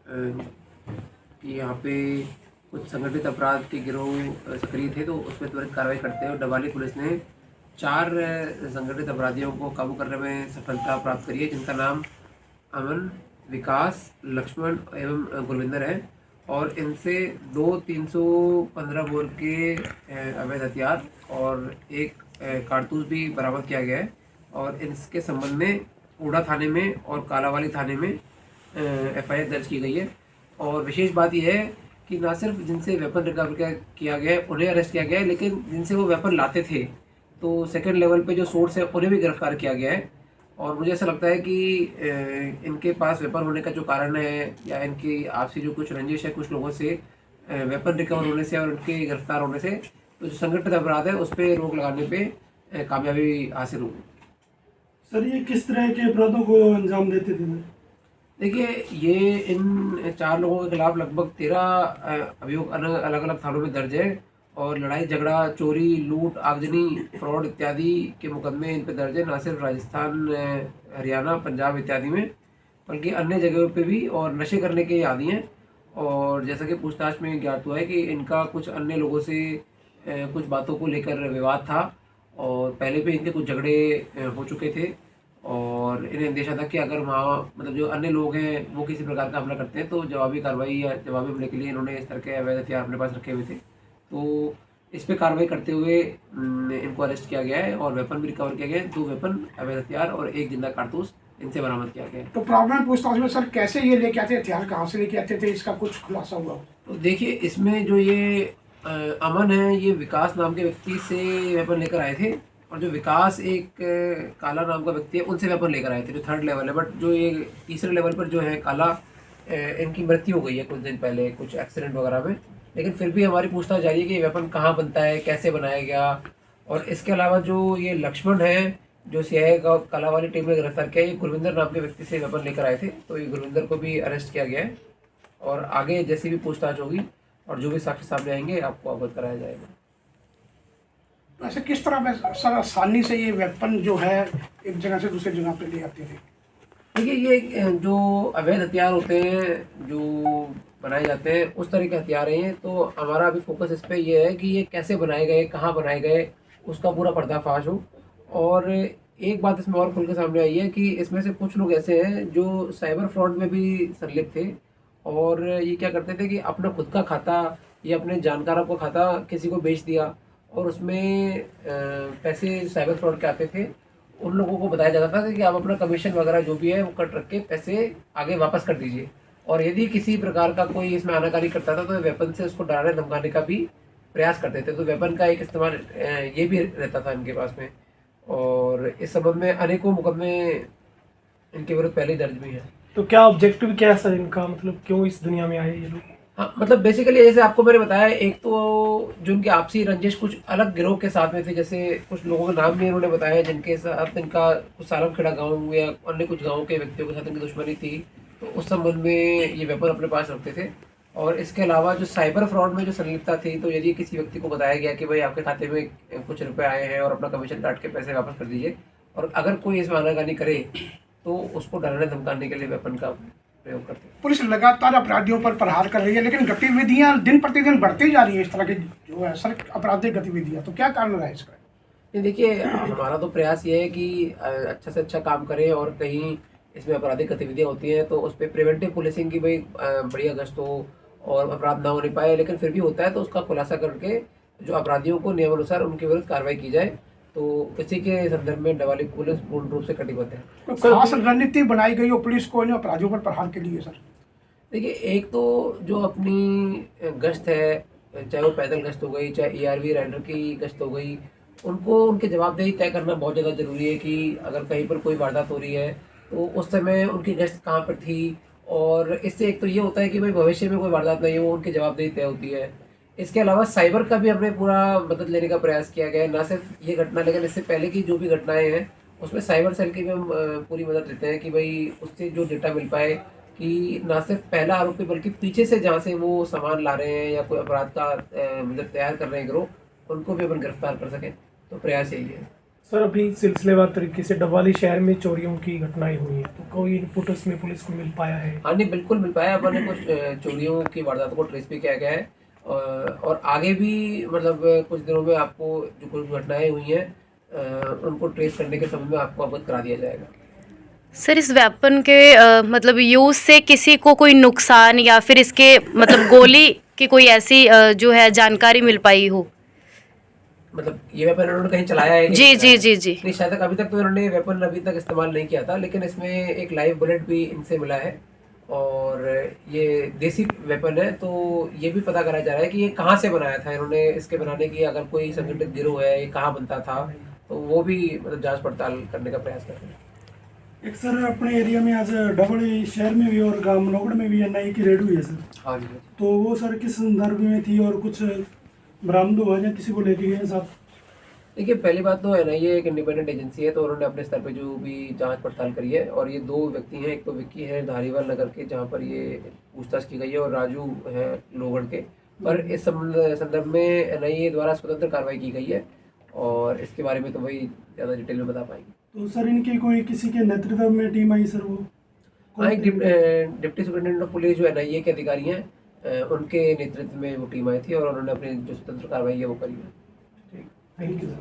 कि यहाँ पे कुछ संगठित अपराध के गिरोह सक्रिय थे, तो उस पर त्वरित कार्रवाई करते हुए डबवाली पुलिस ने 4 संगठित अपराधियों को काबू करने में सफलता प्राप्त करी है, जिनका नाम अमन, विकास, लक्ष्मण एवं गुरविंदर है। और इनसे 315 बोर के अवैध हथियार और एक कारतूस भी बरामद किया गया है। और इसके संबंध में ऊड़ा थाने में और कालावाली थाने में एफआईआर दर्ज की गई है। और विशेष बात यह है कि ना सिर्फ जिनसे वेपन रिकवर किया गया है उन्हें अरेस्ट किया गया है, लेकिन जिनसे वो वेपन लाते थे, तो सेकंड लेवल पे जो सोर्स है उन्हें भी गिरफ्तार किया गया है। और मुझे ऐसा लगता है कि इनके पास वेपन होने का जो कारण है, या इनकी आपसी जो कुछ रंजिश है कुछ लोगों से, वेपन रिकवर होने से और उनके गिरफ्तार होने से, तो जो संगठित अपराध है उस पर रोक लगाने पे कामयाबी हासिल होगी। सर, ये किस तरह के अपराधों को अंजाम देते थे? देखिए, ये इन 4 लोगों के खिलाफ लगभग 13 अभियोग अलग अलग थानों में दर्ज है। और लड़ाई झगड़ा, चोरी, लूट, आगजनी, फ्रॉड इत्यादि के मुकदमे इन पे दर्ज है, ना सिर्फ राजस्थान, हरियाणा, पंजाब इत्यादि में, बल्कि अन्य जगहों पे भी। और नशे करने के आदी हैं। और जैसा कि पूछताछ में ज्ञात हुआ है कि इनका कुछ अन्य लोगों से कुछ बातों को लेकर विवाद था, और पहले भी इनके कुछ झगड़े हो चुके थे। और इन्हें अंदेशा था कि अगर वहाँ मतलब जो अन्य लोग हैं वो किसी प्रकार का हमला करते हैं, तो जवाबी कार्रवाई या जवाबी हमले के लिए इन्होंने इस तरह के अवैध हथियार अपने पास रखे हुए थे। तो इस पे कार्रवाई करते हुए इनको अरेस्ट किया गया है और वेपन भी रिकवर किया गया है। 2 वेपन, अवैध हथियार और 1 जिंदा कारतूस इनसे बरामद किया गया है। तो प्रारंभिक पूछताछ में सर कैसे ये लेके आते, हथियार कहाँ से लेके आते थे, इसका कुछ खुलासा हुआ? तो देखिए, इसमें जो ये अमन है, ये विकास नाम के व्यक्ति से वेपन लेकर आए थे। और जो विकास एक काला नाम का व्यक्ति है, उनसे वेपन लेकर आए थे, जो 3rd लेवल है। बट जो ये तीसरे लेवल पर जो है काला, इनकी मृत्यु हो गई है कुछ दिन पहले कुछ एक्सीडेंट वगैरह में। लेकिन फिर भी हमारी पूछताछ जारी है कि ये वेपन कहाँ बनता है, कैसे बनाया गया। और इसके अलावा जो ये लक्ष्मण है, जो सीआईए का कालावाली टीम ने गिरफ्तार किया, ये गुरविंदर नाम के व्यक्ति से वेपन लेकर आए थे। तो ये गुरविंदर को भी अरेस्ट किया गया है। और आगे जैसी भी पूछताछ होगी और जो भी साक्ष्य सामने आएंगे, आपको अवगत कराया जाएगा। ऐसे किस तरह सर आसानी से ये वेपन जो है एक जगह से दूसरी जगह पे ले आते थे? देखिए, ये जो अवैध हथियार होते हैं जो बनाए जाते हैं, उस तरह के हथियार हैं ये। तो हमारा अभी फोकस इस पे ये है कि ये कैसे बनाए गए, कहाँ बनाए गए, उसका पूरा पर्दाफाश हो। और एक बात इसमें और खुल के सामने आई है कि इसमें से कुछ लोग ऐसे हैं जो साइबर फ्रॉड में भी संलिप्त थे। और ये क्या करते थे कि अपना खुद का खाता या अपने जानकारों का खाता किसी को बेच दिया, और उसमें पैसे साइबर फ्रॉड के आते थे। उन लोगों को बताया जाता था कि आप अपना कमीशन वगैरह जो भी है वो कट रख के पैसे आगे वापस कर दीजिए। और यदि किसी प्रकार का कोई इसमें आनाकानी करता था, तो वेपन से उसको डराने धमकाने का भी प्रयास करते थे। तो वेपन का एक इस्तेमाल ये भी रहता था इनके पास में। और इस संबंध में अनेकों मुकदमे इनके विरुद्ध पहले ही दर्ज भी हैं। तो क्या ऑब्जेक्टिव क्या है सर इनका, मतलब क्यों इस दुनिया में आए ये लोग? हाँ, मतलब बेसिकली जैसे आपको मैंने बताया, एक तो जो उनकी आपसी रंजिश कुछ अलग गिरोह के साथ में थे। जैसे कुछ लोगों के नाम भी इन्होंने बताया जिनके साथ इनका कुछ सालमखेड़ा गांव या अन्य कुछ गांवों के व्यक्तियों के साथ इनकी दुश्मनी थी। तो उस संबंध में ये वेपन अपने पास रखते थे। और इसके अलावा जो साइबर फ्रॉड में जो संलिप्तता थी, तो यदि किसी व्यक्ति को बताया गया कि भाई आपके खाते में कुछ रुपए आए हैं और अपना कमीशन काट के पैसे वापस कर दीजिए, और अगर कोई इसमें आनाकानी करे तो उसको डराने धमकाने के लिए वेपन का प्रयोग करते हैं। पुलिस लगातार अपराधियों पर प्रहार कर रही है, लेकिन गतिविधियां दिन प्रतिदिन बढ़ती जा रही है इस तरह की जो है सर आपराधिक गतिविधियां। तो क्या कारण रहा है इसका? नहीं, देखिए, हमारा तो प्रयास ये है कि अच्छा से अच्छा काम करें, और कहीं इसमें आपराधिक गतिविधियां होती हैं तो उस पर प्रिवेंटिव पुलिसिंग की भाई बढ़िया गश्त हो और अपराध ना होने पाए। लेकिन फिर भी होता है तो उसका खुलासा करके जो अपराधियों को नियमानुसार उनके विरुद्ध कार्रवाई की जाए। तो इसी के संदर्भ में डवाली पुलिस पूर्ण रूप से कटिबद्ध है। कोई खास रणनीति बनाई गई हो पुलिस को इन अपराधियों पर प्रहार के लिए सर? देखिए, एक तो जो अपनी गश्त है, चाहे वो पैदल गश्त हो गई, चाहे ईआरवी राइडर की गश्त हो गई, उनको उनकी जवाबदेही तय करना बहुत ज़्यादा ज़रूरी है कि अगर कहीं पर कोई वारदात हो रही है तो उस समय उनकी गश्त कहाँ पर थी। और इससे एक तो ये होता है कि भाई भविष्य में कोई वारदात नहीं हो, उनकी जवाबदेही तय होती है। इसके अलावा साइबर का भी हमने पूरा मदद लेने का प्रयास किया गया है। ना सिर्फ ये घटना, लेकिन इससे पहले की जो भी घटनाएं हैं उसमें साइबर सेल की भी हम पूरी मदद लेते हैं कि भाई उससे जो डेटा मिल पाए कि ना सिर्फ पहला आरोपी बल्कि पीछे से जहाँ से वो सामान ला रहे हैं या कोई अपराध का मतलब तैयार कर रहे हैं गिरोह, उनको भी अपन गिरफ्तार कर सकें। तो प्रयास यही है। सर अभी सिलसिलेवार तरीके से डबवाली शहर में चोरियों की घटनाएं हुई हैं, तो कोई इनपुट उसमें पुलिस को मिल पाया है? हाँ नहीं, बिल्कुल मिल पाया। अपन ने कुछ चोरियों की वारदातों को ट्रेस भी किया गया है, और आगे भी मतलब कुछ दिनों में आपको जो कुछ घटनाएं हुई हैं उनको ट्रेस करने के समय में आपको अवगत करा दिया जाएगा। सर इस वेपन के मतलब यूज़ से किसी को कोई नुकसान या फिर इसके मतलब गोली की कोई ऐसी जो है जानकारी मिल पाई हो? मतलब ये वेपन उन्होंने कहीं चलाया है कि जी नहीं जी चलाया है? जी जी। नहीं, शायद तक अभी तक तो इन्होंने वेपन अभी तक इस्तेमाल नहीं किया था, लेकिन इसमें एक लाइव बुलेट भी इनसे मिला है और ये देसी वेपन है। तो ये भी पता करा जा रहा है कि ये कहाँ से बनाया था इन्होंने। इसके बनाने की अगर कोई संगठित गिरोह है, ये कहाँ बनता था, तो वो भी मतलब जांच पड़ताल करने का प्रयास कर रहे हैं। एक सर अपने एरिया में आज डबवाली शहर में भी और गांव मनोगढ़ में भी एनआईए की रेड हुई है सर, हाँ जी। तो वो सर किस संदर्भ में थी और कुछ बरामद हुआ या किसी को लेके गए साथ? देखिए, पहली बात तो एनआईए एक इंडिपेंडेंट एजेंसी है, तो उन्होंने अपने स्तर पे जो भी जांच पड़ताल करी है, और ये दो व्यक्ति हैं, एक तो विक्की है धारीवाल नगर के जहाँ पर ये पूछताछ की गई है, और राजू है लोहगढ़ के। पर इस संदर्भ में एनआईए द्वारा स्वतंत्र कार्रवाई की गई है, और इसके बारे में तो वही ज़्यादा डिटेल में बता पाएंगे। तो सर इनकी कोई किसी के नेतृत्व में टीम आई सर? वो हाँ, एक डिप्टी सुपरिटेंडेंट ऑफ पुलिस जो एनआईए के अधिकारी हैं, उनके नेतृत्व में वो टीम आई थी, और उन्होंने अपनी जो स्वतंत्र कार्रवाई है वो करी है। Thank you sir.